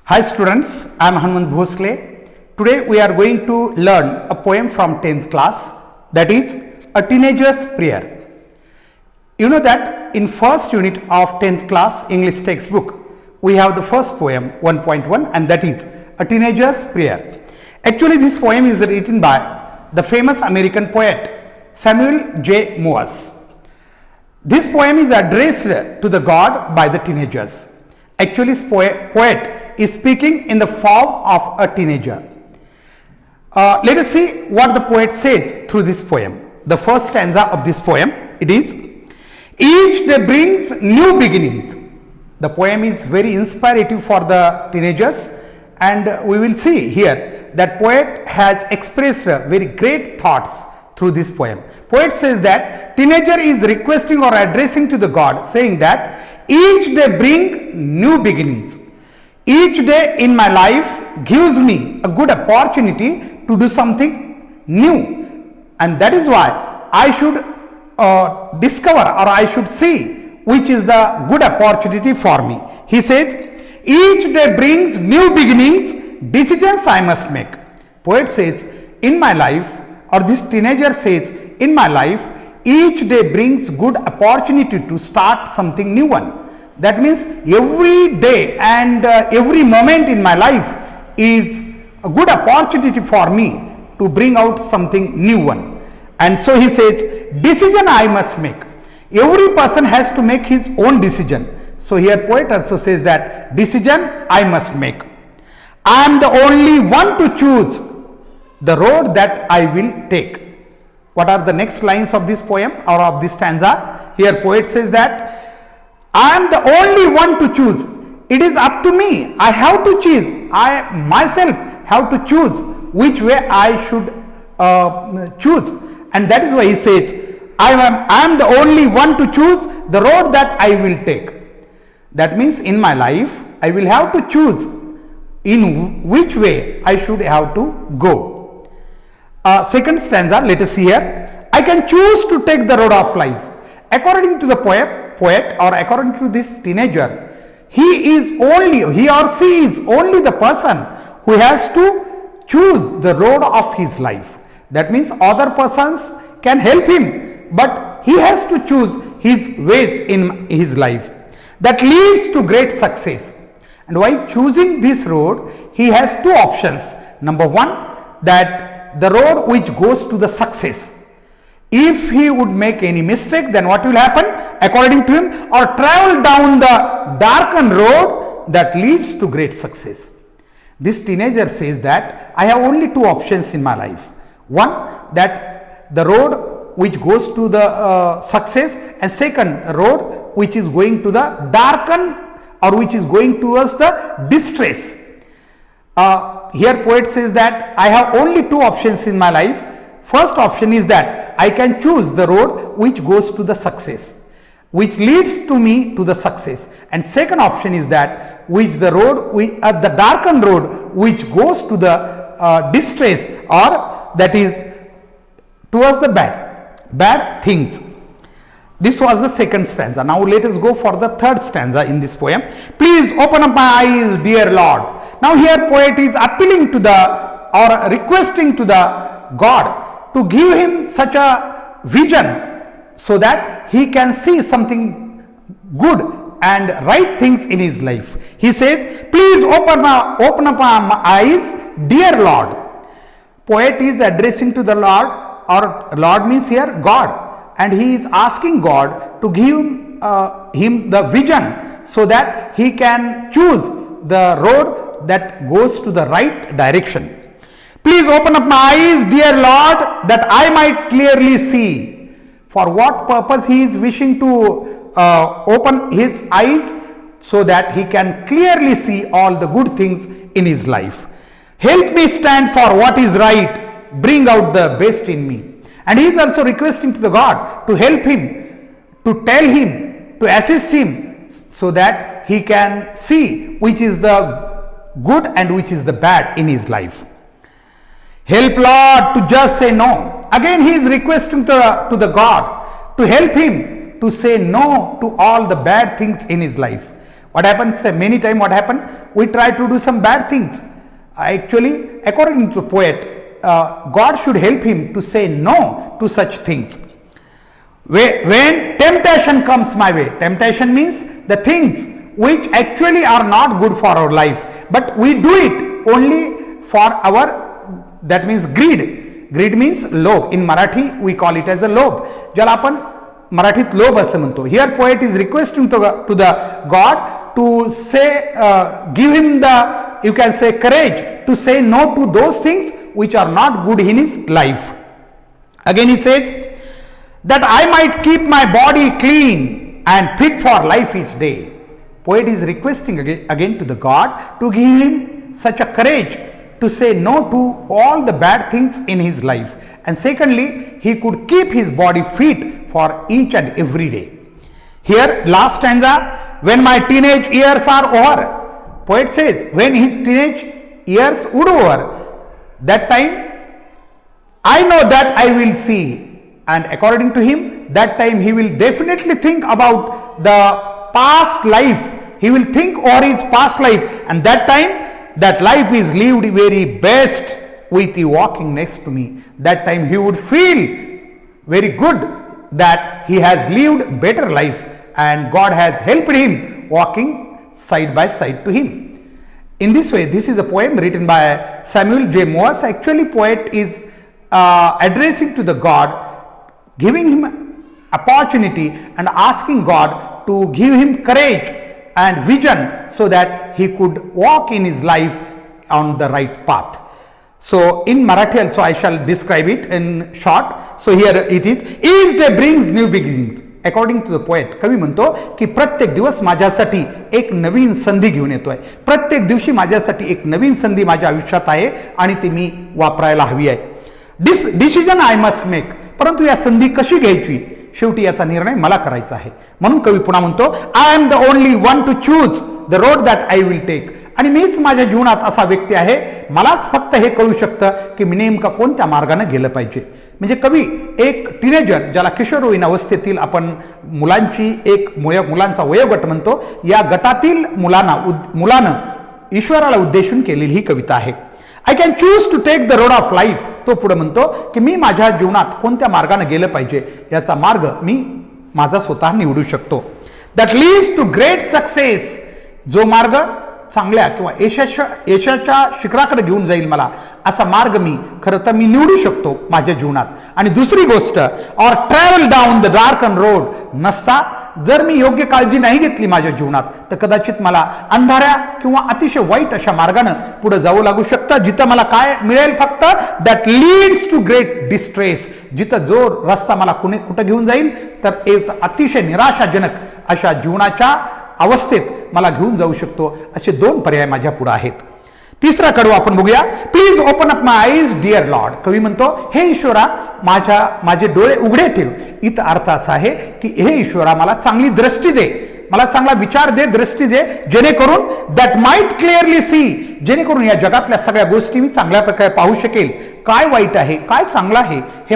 Hi students, I am Hanumant Bhosle. Today we are going to learn a poem from 10th class, that is A Teenager's Prayer. You know that in first unit of 10th class English textbook, we have the first poem 1.1 and that is A Teenager's Prayer. Actually this poem is written by the famous American poet Samuel J. Morse. This poem is addressed to the God by the teenagers. Actually this poet is speaking in the form of a teenager. Let us see what the poet says through this poem. The first stanza of this poem, it is, each day brings new beginnings. The poem is very inspirative for the teenagers, and we will see here that poet has expressed very great thoughts through this poem. Poet says that teenager is requesting or addressing to the God, saying that each day bring new beginnings. Each day in my life gives me a good opportunity to do something new, and that is why I should discover or I should see which is the good opportunity for me. He says, each day brings new beginnings, decisions I must make. Poet says, in my life, or this teenager says, in my life, each day brings good opportunity to start something new one. That means every day and every moment in my life is a good opportunity for me to bring out something new one. And so he says, decision I must make. Every person has to make his own decision. So here poet also says that decision I must make. I am the only one to choose the road that I will take. What are the next lines of this poem or of this stanza? Here poet says that I am the only one to choose. It is up to me. I have to choose. I myself have to choose which way I should choose. And that is why he says, I am the only one to choose the road that I will take. That means in my life, I will have to choose in which way I should have to go. Second stanza, let us see here. I can choose to take the road of life. According to the poet or according to this teenager, he or she is only the person who has to choose the road of his life. That means other persons can help him, but he has to choose his ways in his life that leads to great success. And while choosing this road, he has two options. Number one, that the road which goes to the success. If he would make any mistake, then what will happen according to him? Or travel down the darkened road that leads to great success. This teenager says that I have only two options in my life. One, that the road which goes to the success, and second, a road which is going to the darken or which is going towards the distress. Here poet says that I have only two options in my life. First option is that I can choose the road which goes to the success, which leads to me to the success. And second option is that the darkened road which goes to the distress, or that is towards the bad things. This was the second stanza. Now let us go for the third stanza in this poem. Please open up my eyes, dear Lord. Now here poet is appealing to or requesting to the God to give him such a vision so that he can see something good and right things in his life. He says, please open up my eyes, dear Lord. Poet is addressing to the Lord, or Lord means here God, and he is asking God to give him the vision so that he can choose the road that goes to the right direction. Please open up my eyes, dear Lord, that I might clearly see. For what purpose he is wishing to open his eyes? So that he can clearly see all the good things in his life. Help me stand for what is right. Bring out the best in me. And he is also requesting to the God to help him, to tell him, to assist him, so that he can see which is the good and which is the bad in his life. Help Lord to just say no. Again he is requesting to the God to help him to say no to all the bad things in his life. What happens many times? What happens? We try to do some bad things. Actually, according to the poet, God should help him to say no to such things. When temptation comes my way, temptation means the things which actually are not good for our life, but we do it only for our, that means greed. Greed means लोभ. In Marathi we call it as a लोभ, ज्याला आपण मराठीत लोभ असं म्हणतो. Here poet is requesting to the God to say, give him the, you can say, courage to say no to those things which are not good in his life. Again he says that I might keep my body clean and fit for life each day. Poet is requesting again to the God to give him such a courage to say no to all the bad things in his life. And secondly, he could keep his body fit for each and every day. Here, last stanza, when my teenage years are over, poet says, when his teenage years would over, that time I know that I will see. And according to him, that time he will definitely think about the past life. He will think over his past life, and that time that life is lived very best with you walking next to me. That time he would feel very good that he has lived better life and God has helped him walking side by side to him. In this way, this is a poem written by Samuel J. Morse. Actually, poet is addressing to the God, giving him opportunity and asking God to give him courage and vision so that he could walk in his life on the right path. So in Marathi also I shall describe it in short. So here it is, each day brings new beginnings. According to the poet, कवी म्हणतो की प्रत्येक दिवस माझ्यासाठी एक नवीन संधी घेऊन येतोय. प्रत्येक दिवशी माझ्यासाठी एक नवीन संधी माझ्या आयुष्यात आहे आणि ती मी वापरायला हवी आहे. Decision I must make. परंतु या संधी कशी घ्यायची, शेवटी याचा निर्णय मला करायचा आहे. म्हणून कवी पुन्हा म्हणतो, I am the only one to choose the road that I will take. आणि मीच माझ्या जीवनात असा व्यक्ती आहे, मलाच फक्त हे कळू शकतं की मी नेमका कोणत्या मार्गाने गेलं पाहिजे. म्हणजे कवी एक टीनेजर, ज्याला किशोरवयीन अवस्थेतील आपण मुलांचा वयोगट म्हणतो, या गटातील मुलानं ईश्वराला उद्देशून केलेली ही कविता आहे. I can choose to take the road of life. तो पुढे म्हणतो की मी माझ्या जीवनात कोणत्या मार्गाने गेलं पाहिजे याचा मार्ग मी माझा स्वतः निवडू शकतो. That leads to great success. जो मार्ग चांगल्या किंवा यशाच्या शिखराकडे घेऊन जाईल मला, असा मार्ग मी खरं तर मी निवडू शकतो माझ्या जीवनात. आणि दुसरी गोष्ट, or travel down the dark and road. नसता जर मी योग्य काळजी नाही घेतली माझ्या जीवनात, तर कदाचित मला अंधाऱ्या किंवा अतिशय वाईट अशा मार्गाने पुढे जावं लागू शकतं, जिथं मला काय मिळेल, फक्त that leads to great distress. जिथं जो रस्ता मला कुठं घेऊन जाईल तर एक अतिशय निराशाजनक अशा जीवनाच्या अवस्थेत मला घेऊन जाऊ शकतो. असे दोन पर्याय माझ्या पुढे आहेत. तिसरा कडू आपण बघूया. Please open up my eyes deer Lord. कवी म्हणतो, हे ईश्वरा माझे डोळे उघडे ठेव. इथं अर्थ असा आहे की हे ईश्वरा मला चांगली दृष्टी दे, मला चांगला विचार दे, दृष्टी दे, जेणेकरून दॅट माइट क्लिअरली सी. जेणेकरून या जगातल्या सगळ्या गोष्टी मी चांगल्या प्रकारे पाहू शकेल. काय वाईट आहे, काय चांगलं आहे, हे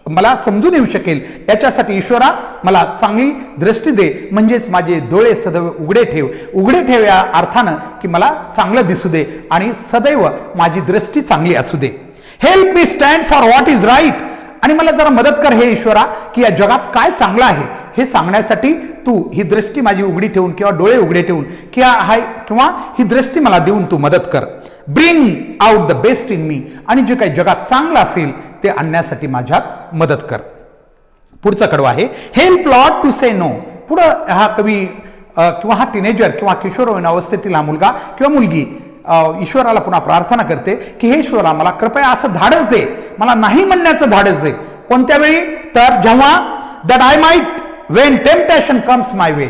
मला समजून येऊ शकेल. याच्यासाठी ईश्वरा मला चांगली दृष्टी दे, म्हणजेच माझे डोळे सदैव उघडे ठेव. उघडे ठेव या अर्थानं की मला चांगलं दिसू दे आणि सदैव माझी दृष्टी चांगली असू दे. Help me stand for what is right. आणि मला जरा मदत कर हे ईश्वरा की या जगात काय चांगलं आहे हे सांगण्यासाठी तू ही दृष्टी माझी उघडी ठेवून किंवा डोळे उघडे ठेवून किंवा ही दृष्टी मला देऊन तू मदत कर. Bring out the best in me. आणि जे काही जगात चांगलं असेल ते आणण्यासाठी माझ्यात मदत कर. पुढचा कडवा आहे, हेल्प लॉर्ड टू से नो. पुढं हा कवी किंवा हा टीनेजर किंवा किशोरवयीन अवस्थेतील हा मुलगा किंवा मुलगी ईश्वराला पुन्हा प्रार्थना करते की हे ईश्वरा मला कृपया असं धाडस दे, मला नाही म्हणण्याचं धाडस दे. कोणत्या वेळी, तर जेव्हा that I might when temptation comes my way.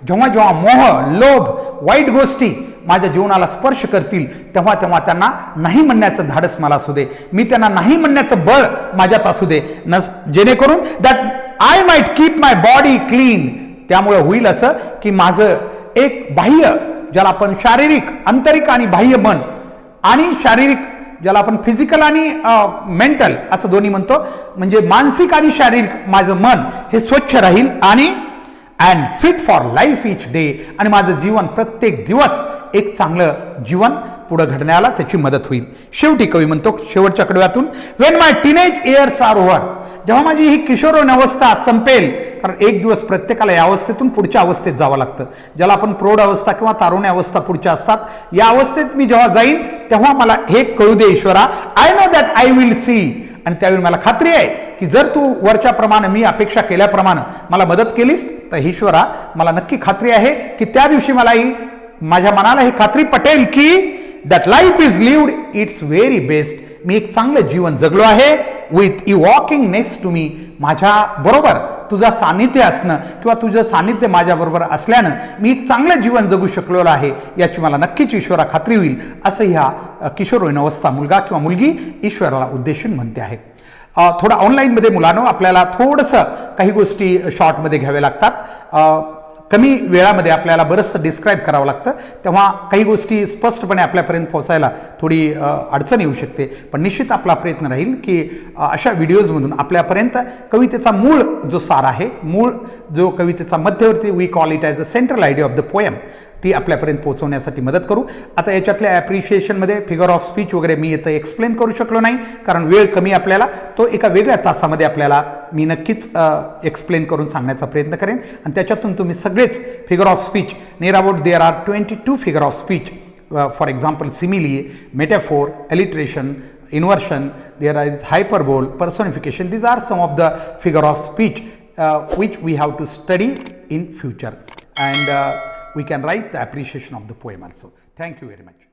जेव्हा मोह, लोभ, वाईट गोष्टी माझ्या जीवनाला स्पर्श करतील, तेव्हा त्यांना नाही म्हणण्याचं धाडस मला असू दे. मी त्यांना नाही म्हणण्याचं बळ माझ्यात असू दे, जेणेकरून that I might keep my body clean. त्यामुळे होईल असं की माझं एक बाह्य, ज्याला आपण शारीरिक, आंतरिक आणि बाह्य मन, आणि शारीरिक ज्याला आपण फिजिकल आणि मेंटल असं दोन्ही म्हणतो, म्हणजे मानसिक आणि शारीरिक माझं मन हे स्वच्छ राहील. आणि and fit for life etch day, आणि माझं जीवन प्रत्येक दिवस एक चांगलं जीवन पुढे घडण्याला त्याची मदत होईल. शेवटी कवी म्हणतो शेवटच्या कडव्यातून, when my teenage years are over, जेव्हा माझी ही किशोरवयीन अवस्था संपेल, कारण एक दिवस प्रत्येकाला या अवस्थेतून पुढच्या अवस्थेत जावं लागतं, ज्याला आपण प्रौढ अवस्था किंवा तारुण्य अवस्था पुढच्या असतात, या अवस्थेत मी जेव्हा जाईन तेव्हा मला हे कळू दे ईश्वरा, I know that I will see, आणि त्यावेळी मला खात्री आहे की जर तू वरच्या प्रमाणे मी अपेक्षा केल्याप्रमाणे मला मदत केलीस तर ईश्वरा मला नक्की खात्री आहे की त्या दिवशी मलाही माझ्या मनाला ही खात्री पटेल की that life is lived its very best, मी एक चांगलं जीवन जगलो आहे with you walking next to me, माझ्या बरोबर तुझा सानिध्य असणं किंवा तुझं सानिध्य माझ्याबरोबर असल्यानं मी एक चांगलं जीवन जगू शकलेलो आहे याची मला नक्कीच ईश्वरा खात्री होईल, असं ह्या किशोरवयीन अवस्था मुलगा किंवा मुलगी ईश्वराला उद्देशून म्हणते आहे. थोडं ऑनलाईनमध्ये मुलांनो आपल्याला थोडंसं काही गोष्टी शॉर्टमध्ये घ्याव्या लागतात, कमी वेळामध्ये आपल्याला बरंचसं डिस्क्राईब करावं लागतं, तेव्हा काही गोष्टी स्पष्टपणे आपल्यापर्यंत पोहोचायला थोडी अडचण येऊ शकते, पण निश्चित आपला प्रयत्न राहील की अशा व्हिडिओजमधून आपल्यापर्यंत कवितेचा मूळ जो सार आहे, मूळ जो कवितेचा मध्यवर्ती, we call it as a central idea of the poem, ती आपल्यापर्यंत पोहोचवण्यासाठी मदत करू. आता याच्यातल्या ॲप्रिशिएशनमध्ये फिगर ऑफ स्पीच वगैरे मी इथं एक्सप्लेन करू शकलो नाही कारण वेळ कमी आपल्याला, तो एका वेगळ्या तासामध्ये आपल्याला मी नक्कीच एक्सप्लेन करून सांगण्याचा प्रयत्न करेन, आणि त्याच्यातून तुम्ही सगळेच figure of speech near about there are 22 figure of speech, for example simile, metaphor, alliteration, inversion, there is hyperbole, personification. These are some of the figure of speech which we have to study in future, and we can write the appreciation of the poem also. Thank you very much.